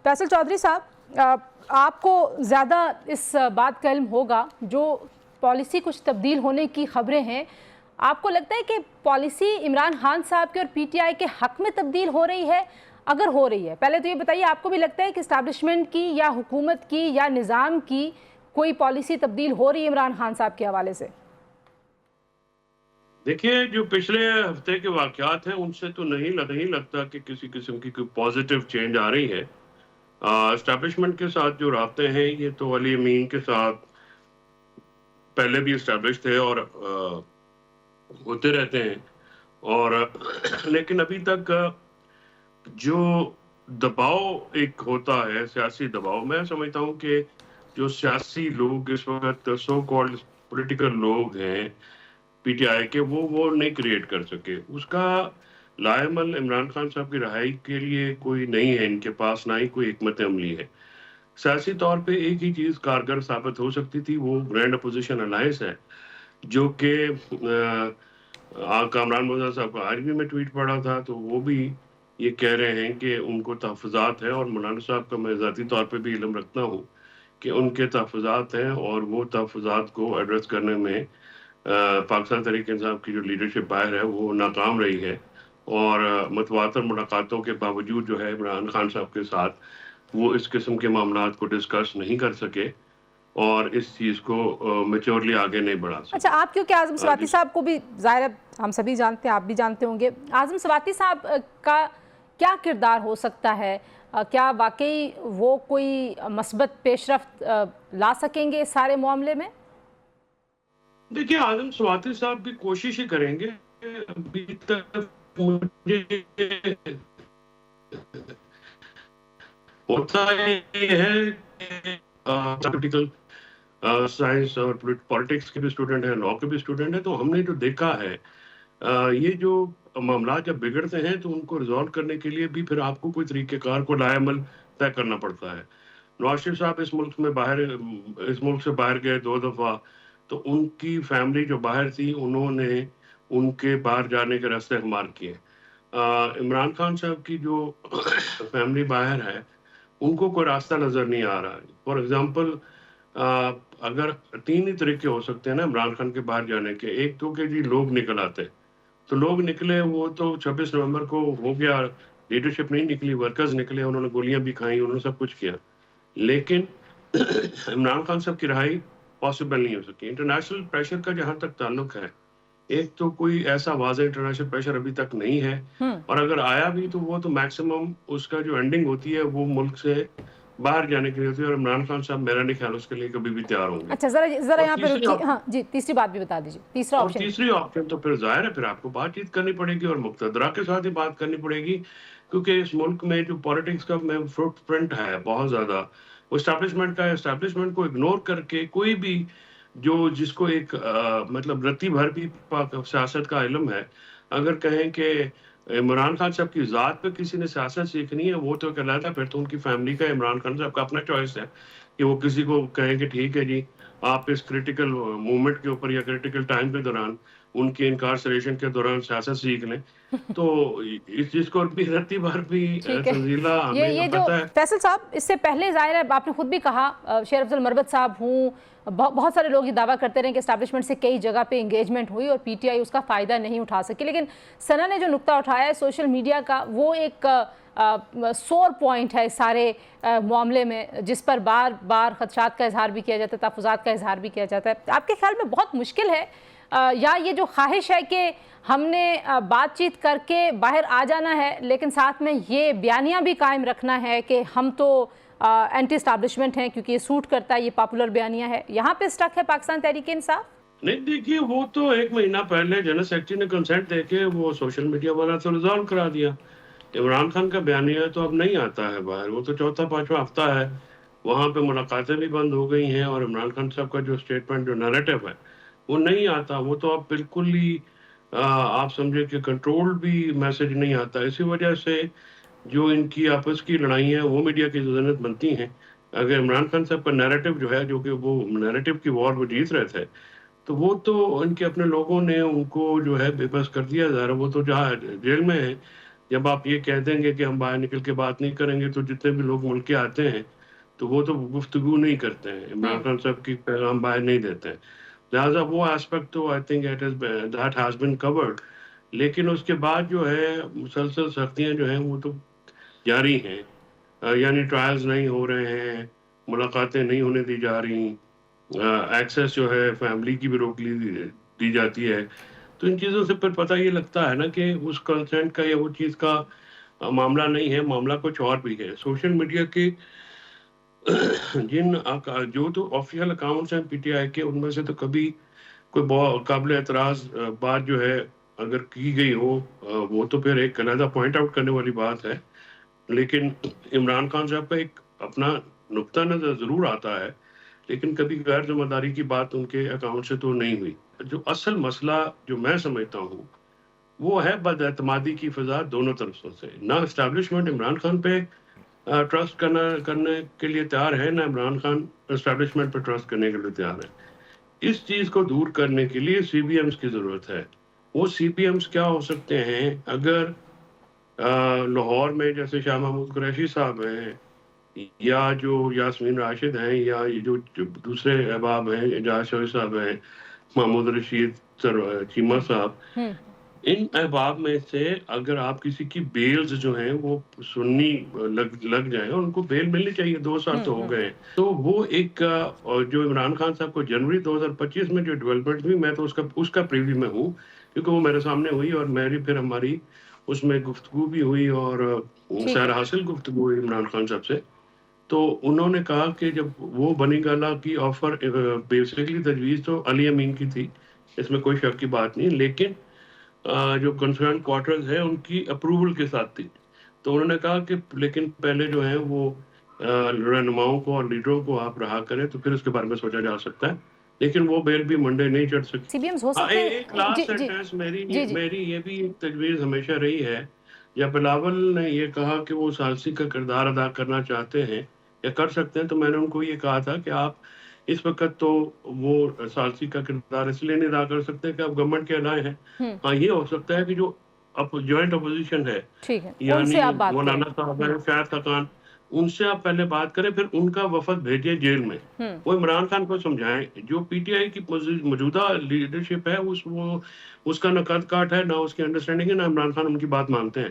فیصل چودھری صاحب، آپ کو زیادہ اس بات کا علم ہوگا، جو پالیسی کچھ تبدیل ہونے کی خبریں ہیں، آپ کو لگتا ہے کہ پالیسی عمران خان صاحب کے اور پی ٹی آئی کے حق میں تبدیل ہو رہی ہے؟ اگر ہو رہی ہے، پہلے تو یہ بتائیے، آپ کو بھی لگتا ہے کہ اسٹیبلشمنٹ کی یا حکومت کی یا نظام کی کوئی پالیسی تبدیل ہو رہی ہے عمران خان صاحب کے حوالے سے؟ دیکھیے، جو پچھلے ہفتے کے واقعات ہیں ان سے تو نہیں لگتا کہ کسی قسم کی کوئی پازیٹیو چینج آ رہی ہے۔ اسٹیبلشمنٹ کے ساتھ جو رابطے ہیں یہ تو علی امین کے ساتھ پہلے بھی اسٹیبلش تھے اور ہوتے رہتے ہیں، اور لیکن ابھی تک جو دباؤ ایک ہوتا ہے، سیاسی دباؤ، میں سمجھتا ہوں کہ جو سیاسی لوگ اس وقت سو کالڈ پولیٹیکل لوگ ہیں پی ٹی آئی کے، وہ نہیں کریٹ کر سکے۔ اس کا لائے عمل عمران خان صاحب کی رہائی کے لیے کوئی نہیں ہے ان کے پاس، نہ ہی کوئی حکمت عملی ہے۔ سیاسی طور پہ ایک ہی چیز کارگر ثابت ہو سکتی تھی، وہ گرینڈ اپوزیشن الائنس ہے، جو کہ کامران مرزا صاحب کا آج بھی میں ٹویٹ پڑھا تھا، تو وہ بھی یہ کہہ رہے ہیں کہ ان کو تحفظات ہیں، اور مولانا صاحب کا میں ذاتی طور پہ بھی علم رکھتا ہوں کہ ان کے تحفظات ہیں، اور وہ تحفظات کو ایڈریس کرنے میں پاکستان تحریک انصاف کی جو لیڈرشپ باہر ہے وہ ناکام رہی ہے، اور متواتر ملاقاتوں کے باوجود جو ہے عمران خان صاحب کے ساتھ وہ اس قسم کے معاملات کو ڈسکس نہیں کر سکے اور اس چیز کو میچورلی آگے نہیں بڑھا سکے۔ اچھا، آپ کیونکہ اعظم سواتی صاحب کو بھی ظاہر ہم سبھی جانتے ہیں، آپ بھی جانتے ہوں گے، اعظم سواتی صاحب کا کیا کردار ہو سکتا ہے؟ کیا واقعی وہ کوئی مثبت پیش رفت لا سکیں گے اس سارے معاملے میں؟ دیکھیے، اعظم سواتی صاحب بھی کوشش ہی کریں گے۔ ابھی تک مجھے ہوتا یہ ہے کہ پولیٹیکل سائنس اور پالیٹکس کے بھی اسٹوڈنٹ ہیں، لاء کے بھی اسٹوڈنٹ ہیں، تو ہم نے جو دیکھا ہے یہ جو معاملات جب بگڑتے ہیں تو ان کو ریزالو کرنے کے لیے بھی پھر آپ کو کوئی طریقہ کار کو لائے عمل طے کرنا پڑتا ہے۔ نواز شریف صاحب اس ملک سے باہر گئے 2 دفعہ، تو ان کی فیملی جو باہر تھی انہوں نے ان کے باہر جانے کے راستے ہموار کیے۔ عمران خان صاحب کی جو فیملی باہر ہے ان کو کوئی راستہ نظر نہیں آ رہا۔ فار ایگزامپل، اگر 3 ہی طریقے ہو سکتے ہیں نا عمران خان کے باہر جانے کے، ایک تو کہ جی لوگ نکل آتے، تو لوگ نکلے، وہ تو 26 نومبر کو ہو گیا، لیڈرشپ نہیں نکلی، ورکرز نکلے، انہوں نے گولیاں بھی کھائیں، انہوں نے سب کچھ کیا، لیکن عمران خان صاحب کی رہائی پاسبل نہیں ہو سکی۔ انٹرنیشنل پریشر کا جہاں تک تعلق ہے، ایک تو کوئی ایسا واضح انٹرنیشنل پریشر ابھی تک نہیں ہے، اور اگر آیا بھی تو وہ تو میکسیمم اس کا جو اینڈنگ ہوتی ہے وہ ملک سے باہر جانے کے لیے ہوتی ہے، اور عمران خان صاحب میرا نہیں خیال اس کے لیے کبھی بھی تیار ہوں گے۔ اچھا، ذرا یہاں پہ رکیے، ہاں جی، تیسری بات بھی بتا دیجیے، تیسری آپشن تو پھر ظاہر ہے پھر آپ کو بات چیت کرنی پڑے گی، اور مقتدرہ کے ساتھ ہی بات کرنی پڑے گی، کیونکہ اس ملک میں جو پالیٹکس کا فٹ پرنٹ ہے بہت زیادہ، وہ اسٹیبلشمنٹ کا ہے۔ اسٹیبلشمنٹ کو اگنور کر کے کوئی بھی جس کو ایک مطلب رتی بھر بھی سیاست کا علم ہے، اگر کہیں کہ عمران خان صاحب کی ذات پہ کسی نے سیاست سیکھنی ہے، وہ تو کہلاتا ہے، پھر تو ان کی فیملی کا، عمران خان صاحب کا اپنا چوائس ہے کہ وہ کسی کو کہیں کہ ٹھیک ہے جی آپ اس کریٹیکل مومنٹ کے اوپر یا کریٹیکل ٹائم کے دوران، ان کی انکارسریشن کے دوران سیاست سیکھ لیں، تو اس چیز کو بھی رتی بھر بھی تنزیلہ ہمیں پتہ ہے۔ فیصل صاحب، اس سے پہلے ظاہر ہے آپ نے خود بھی کہا، شیر افضل مربت صاحب ہوں، بہت سارے لوگ یہ دعویٰ کرتے رہے کہ اسٹیبلشمنٹ سے کئی جگہ پہ انگیجمنٹ ہوئی اور پی ٹی آئی اس کا فائدہ نہیں اٹھا سکی، لیکن سنا نے جو نقطہ اٹھایا ہے سوشل میڈیا کا، وہ ایک سور پوائنٹ ہے سارے معاملے میں، جس پر بار بار خدشات کا اظہار بھی کیا جاتا ہے، تحفظات کا اظہار بھی کیا جاتا ہے۔ آپ کے خیال میں بہت مشکل ہے یا یہ جو خواہش ہے کہ ہم نے بات چیت کر کے باہر آ جانا ہے، لیکن ساتھ میں یہ بیانیہ بھی قائم رکھنا ہے کہ ہم تو اینٹی اسٹیبلشمنٹ ہیں کیونکہ یہ سوٹ کرتا ہے، یہ پاپولر بیانیہ ہے، یہاں پہ سٹک ہے پاکستان تحریک انصاف؟ نہیں، دیکھیے، وہ تو 1 مہینہ پہلے جنرل سیکرٹری نے کنسنٹ دے کے وہ سوشل میڈیا والا تو ریزالو کرا دیا۔ عمران خان کا بیانیہ تو اب نہیں آتا ہے باہر، وہ تو 4واں 5واں ہفتہ ہے، وہاں پہ ملاقاتیں بھی بند ہو گئی ہیں، اور عمران خان صاحب کا جو اسٹیٹمنٹ، جو نیریٹو ہے وہ نہیں آتا، وہ تو اب بالکل ہی آپ سمجھے کہ کنٹرول بھی میسج نہیں آتا۔ اسی وجہ سے جو ان کی آپس کی لڑائی ہیں وہ میڈیا کی ذہنیت بنتی ہیں۔ اگر عمران خان صاحب کا نیریٹو جو ہے، جو کہ وہ نیریٹو کی وار وہ جیت رہے تھے، تو وہ تو ان کے اپنے لوگوں نے ان کو جو ہے بے بس کر دیا، ظاہر وہ تو جہاں جیل میں ہیں، جب آپ یہ کہہ دیں گے کہ ہم باہر نکل کے بات نہیں کریں گے تو جتنے بھی لوگ ملک کے آتے ہیں تو وہ تو گفتگو نہیں کرتے ہیں، عمران خان صاحب کی پیغام باہر نہیں دیتے ہیں، لہٰذا وہ اسپیکٹ تو I think that has been covered, لیکن اس کے بعد جو ہے مسلسل سختیاں جو ہیں وہ تو جاری ہیں، یعنی ٹرائلز نہیں ہو رہے ہیں، ملاقاتیں نہیں ہونے دی جا رہی، ایکسیس جو ہے فیملی کی بھی روک دی جاتی ہے، تو ان چیزوں سے پھر پتہ یہ لگتا ہے نا کہ اس کنسنٹ کا یا وہ چیز کا معاملہ نہیں ہے، معاملہ کچھ اور بھی ہے۔ سوشل میڈیا کے جو تو آفیشیل اکاؤنٹس ہیں پی ٹی آئی کے، ان میں سے تو کبھی کوئی بہت قابل اعتراض بات جو ہے اگر کی گئی ہو، وہ تو پھر ایک علیحدہ پوائنٹ آؤٹ کرنے والی بات ہے، لیکن عمران خان صاحب کا ایک اپنا نقطہ نظر ضرور آتا ہے، لیکن کبھی غیر ذمہ داری کی بات ان کے اکاؤنٹ سے تو نہیں ہوئی۔ جو اصل مسئلہ جو میں سمجھتا ہوں وہ ہے بد اعتمادی کی فضا دونوں طرفوں سے، نہ اسٹیبلشمنٹ عمران خان پہ ٹرسٹ کرنے کے لیے تیار ہے، نہ عمران خان اسٹیبلشمنٹ پہ ٹرسٹ کرنے کے لیے تیار ہے۔ اس چیز کو دور کرنے کے لیے سی بی ایمز کی ضرورت ہے۔ وہ سی بی ایمز کیا ہو سکتے ہیں؟ اگر لاہور میں جیسے شاہ محمود قریشی صاحب ہیں، یا جو یاسمین راشد ہیں، یا یہ جو دوسرے احباب ہیں، اعجاز شوقی صاحب ہیں، محمود رشید چیمہ صاحب، ان احباب میں سے اگر آپ کسی کی بیلز جو ہیں وہ سننی لگ جائیں، ان کو بیل ملنی چاہیے، 2 سال تو ہو گئے ہیں، تو وہ ایک جو عمران خان صاحب کو جنوری 2025 میں جو ڈیولپمنٹ ہوئی، میں تو اس کا پریویو میں ہوں، کیونکہ وہ میرے سامنے ہوئی اور پھر ہماری اس میں گفتگو بھی ہوئی اور سیر حاصل گفتگو ہوئی عمران خان صاحب سے، تو انہوں نے کہا کہ جب وہ بنی گالہ کی آفر بیسیکلی تجویز تو علی امین کی تھی، اس میں کوئی شک کی بات نہیں، لیکن جو کنسرن کوارٹرز ہیں ان کی اپروول کے ساتھ تھی، تو انہوں نے کہا کہ لیکن پہلے جو ہے وہ رہنماؤں کو اور لیڈروں کو آپ رہا کریں تو پھر اس کے بارے میں سوچا جا سکتا ہے، لیکن وہ بیل بھی منڈے نہیں چڑھ سکتی۔ سی بی ایمز ہو سکتے ہیں۔ ایک لاسٹ سینٹینس میری یہ بھی تجویز ہمیشہ رہی ہے، جب بلاول نے یہ کہا کہ وہ ثالثی کا کردار ادا کرنا چاہتے ہیں یا کر سکتے ہیں، تو میں نے ان کو یہ کہا تھا کہ آپ اس وقت تو وہ ثالثی کا کردار اس لیے نہیں ادا کر سکتے کہ آپ گورنمنٹ کے الائے ہیں، ہاں یہ ہو سکتا ہے کہ جو جوائنٹ اپوزیشن ہے، یعنی مولانا صاحب ہیں، شاہد خاقان، ان سے آپ پہلے بات کریں، پھر ان کا وفد بھیجیں جیل میں، وہ عمران خان کو سمجھائیں، جو پی ٹی آئی کی موجودہ لیڈرشپ ہے اس کا نہ قد کاٹ ہے، نہ اس کی انڈرسٹینڈنگ ہے، نہ عمران خان ان کی بات مانتے ہیں۔